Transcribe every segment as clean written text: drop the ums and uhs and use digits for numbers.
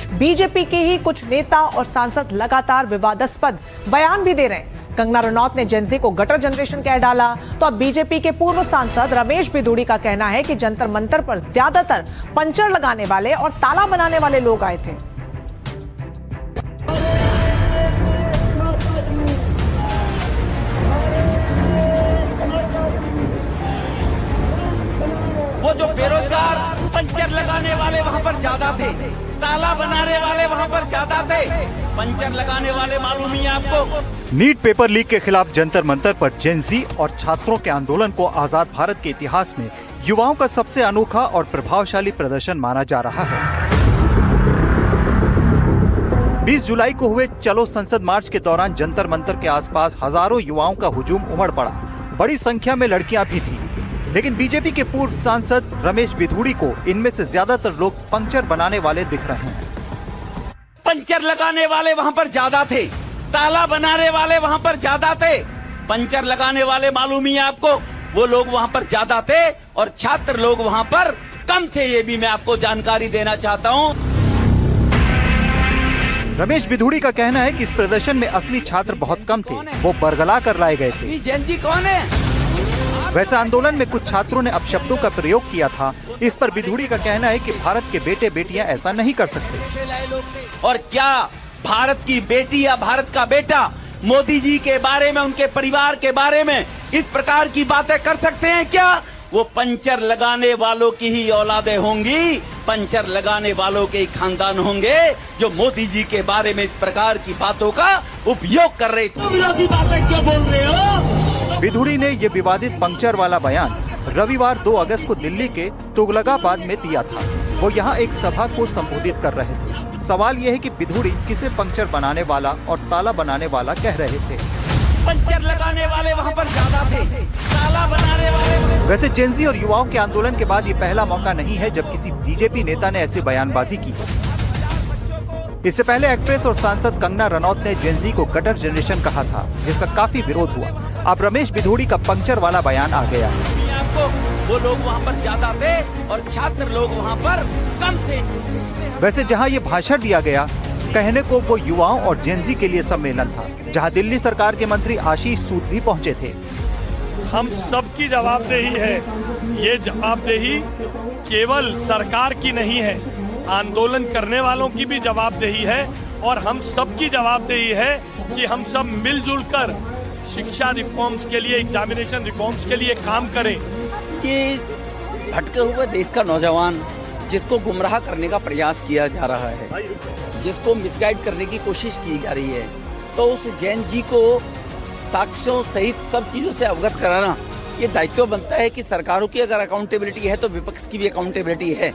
BJP के ही कुछ नेता और सांसद लगातार विवादास्पद बयान भी दे रहे हैं। कंगना रनौत ने जेनजी को गटर जनरेशन कह डाला, तो अब बीजेपी के पूर्व सांसद रमेश बिधूड़ी का कहना है कि जंतर मंतर पर ज्यादातर पंचर लगाने वाले और ताला बनाने वाले लोग आए थे। वो जो बेरोजगार पंचर लगाने वाले वहाँ पर ज्यादा थे, ताला बनाने वाले वहाँ पर ज्यादा थे, पंचर लगाने वाले मालूम ही है आपको। नीट पेपर लीक के खिलाफ जंतर मंतर पर जेनजी और छात्रों के आंदोलन को आजाद भारत के इतिहास में युवाओं का सबसे अनोखा और प्रभावशाली प्रदर्शन माना जा रहा है। 20 जुलाई को हुए चलो संसद मार्च के दौरान जंतर मंतर के आसपास हजारों युवाओं का हुजूम उमड़ पड़ा। बड़ी संख्या में लड़कियां भी थी, लेकिन बीजेपी के पूर्व सांसद रमेश बिधूड़ी को इनमें से ज्यादातर लोग पंचर बनाने वाले दिख रहे हैं। पंचर लगाने वाले वहाँ पर ज्यादा थे, ताला बनाने वाले वहाँ पर ज्यादा थे, पंचर लगाने वाले मालूम ही है आपको, वो लोग वहाँ पर ज्यादा थे और छात्र लोग वहाँ पर कम थे। ये भी मैं आपको जानकारी देना चाहता हूँ। रमेश बिधूड़ी का कहना है कि इस प्रदर्शन में असली छात्र बहुत कम थे, वो बरगला कर लाए गए थे। जेनजी कौन है? वैसे आंदोलन में कुछ छात्रों ने अपशब्दों का प्रयोग किया था। इस पर बिधूड़ी का कहना है कि भारत के बेटे बेटियां ऐसा नहीं कर सकते। और क्या भारत की बेटी या भारत का बेटा मोदी जी के बारे में, उनके परिवार के बारे में इस प्रकार की बातें कर सकते हैं क्या? वो पंचर लगाने वालों की ही औलादे होंगी, पंचर लगाने वालों के ही खानदान होंगे जो मोदी जी के बारे में इस प्रकार की बातों का उपयोग कर रहे थे। विरोधी बातें क्यों बोल रहे हो? बिधूड़ी ने ये विवादित पंचर वाला बयान रविवार 2 अगस्त को दिल्ली के तुगलकाबाद में दिया था। वो यहाँ एक सभा को संबोधित कर रहे थे। सवाल ये है कि बिधूड़ी किसे पंचर बनाने वाला और ताला बनाने वाला कह रहे थे। पंचर लगाने वाले वहाँ पर ज्यादा थे, ताला बनाने वाले। वैसे जेनजी और युवाओं के आंदोलन के बाद ये पहला मौका नहीं है जब किसी बीजेपी नेता ने ऐसी बयानबाजी की। इससे पहले एक्ट्रेस और सांसद कंगना रनौत ने जेनजी को गटर जनरेशन कहा था, जिसका काफी विरोध हुआ। अब रमेश बिधूड़ी का पंचर वाला बयान आ गया है। वो लोग वहाँ पर ज्यादा थे और छात्र लोग वहाँ पर कम थे। वैसे जहाँ ये भाषण दिया गया, कहने को वो युवाओं और जेनजी के लिए सम्मेलन था, जहाँ दिल्ली सरकार के मंत्री आशीष सूद भी पहुँचे थे। हम सबकी जवाबदेही है। ये जवाबदेही केवल सरकार की नहीं है, आंदोलन करने वालों की भी जवाबदेही है और हम सबकी जवाबदेही है कि हम सब मिलजुल कर शिक्षा रिफॉर्म्स के लिए, एग्जामिनेशन रिफॉर्म्स के लिए काम करें। ये भटके हुए देश का नौजवान जिसको गुमराह करने का प्रयास किया जा रहा है, जिसको मिसगाइड करने की कोशिश की जा रही है, तो उस जैन जी को साक्ष्यों सहित सब चीज़ों से अवगत कराना ये दायित्व बनता है कि सरकारों की अगर अकाउंटेबिलिटी है तो विपक्ष की भी अकाउंटेबिलिटी है।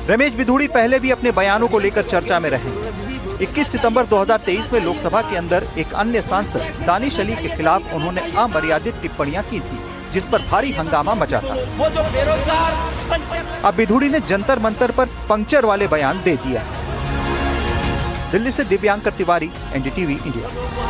रमेश बिधूड़ी पहले भी अपने बयानों को लेकर चर्चा में रहे। 21 सितंबर 2023 में लोकसभा के अंदर एक अन्य सांसद दानिश अली के खिलाफ उन्होंने अमर्यादित टिप्पणियां की थी, जिस पर भारी हंगामा मचा था। वो जो बेरोजगार अब बिधूड़ी ने जंतर मंतर पर पंचर वाले बयान दे दिया है। दिल्ली से दिव्यांकर तिवारी, एनडीटीवी इंडिया।